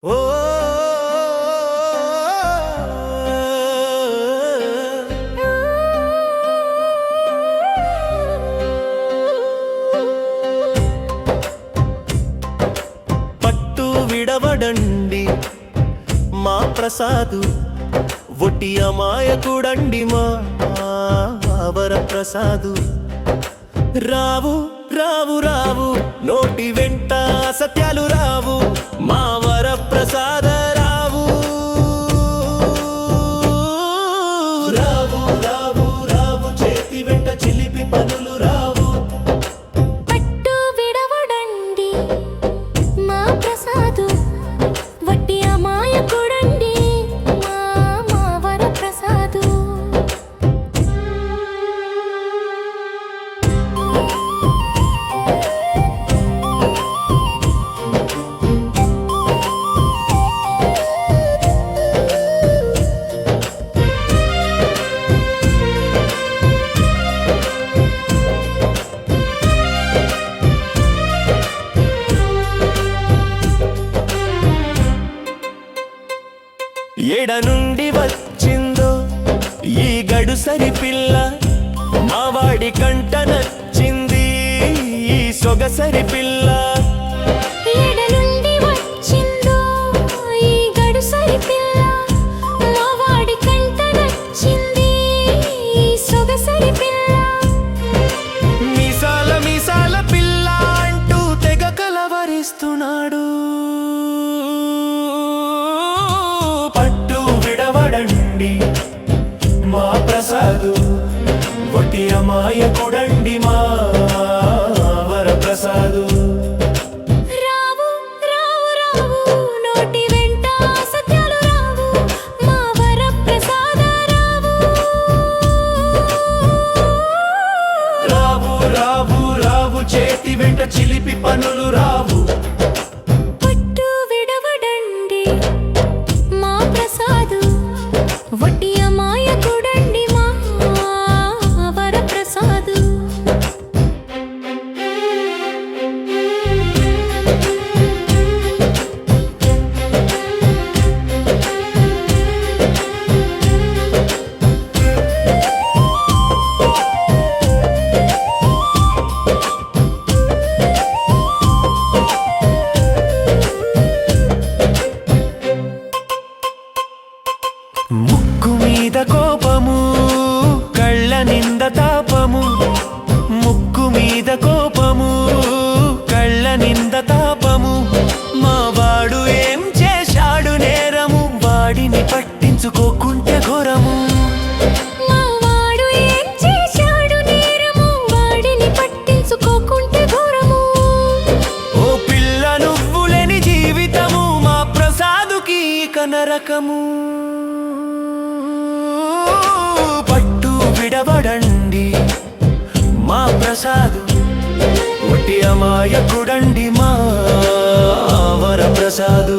ఓ పట్టు విడవడండి మా ప్రసాదు ఒట్టి అమాయకుడండి మా వరప్రసాదు రావు రావు రావు నోటి వెంట సత్యాలు రావు మా వరప్రసాద రావు రావు రావు రావు చేతి వెంట చిలిపి పనులు రావు పట్టు విడవడండి మా ప్రసాదు వట్టి అమాయకుడండి మా వరప్రసాదు ఎడ నుండి వచ్చిందో ఈ గడుసరి పిల్ల మావాడి కంట నచ్చింది ఈ సొగసరి పిల్ల ఎడ నుండి వచ్చిందో ఈ గడుసరి పిల్ల మావాడి కంట నచ్చింది ఈ సొగసరి పిల్ల మీసాల మీసాల పిల్ల అంటూ తెగ కలవరిస్తున్నాడు పట్టు విడవడండి మా ప్రసాదు ఒట్టి అమాయకుడండి మా వరప్రసాదు రావు రావు రావు నోటి వెంట సత్యాలు రావు మా వరప్రసాద రావు రావు రావు రావు చేతి వెంట చిలిపి పనులు రావు పట్టు విడవడండి మా ప్రసాదు వట్టి అమాయకుడండి మా వరప్రసాదు ముక్కు మీద కోపము కళ్ళ నింద తాపము ముక్కు మీద కోపము కళ్ళ నింద తాపము మా వాడు ఏం చేశాడు నేరము వాడిని పట్టించుకోకుంటే ఘోరము మా వాడు ఏం చేశాడు నేరము వాడిని పట్టించుకోకుంటే ఘోరము ఓ పిల్ల నువ్వు లేని జీవితము మా ప్రసాదుకి ఇక నరకము పట్టు విడవడండి మా ప్రసాదు ఒట్టి అమాయకుడండి మా వరప్రసాదు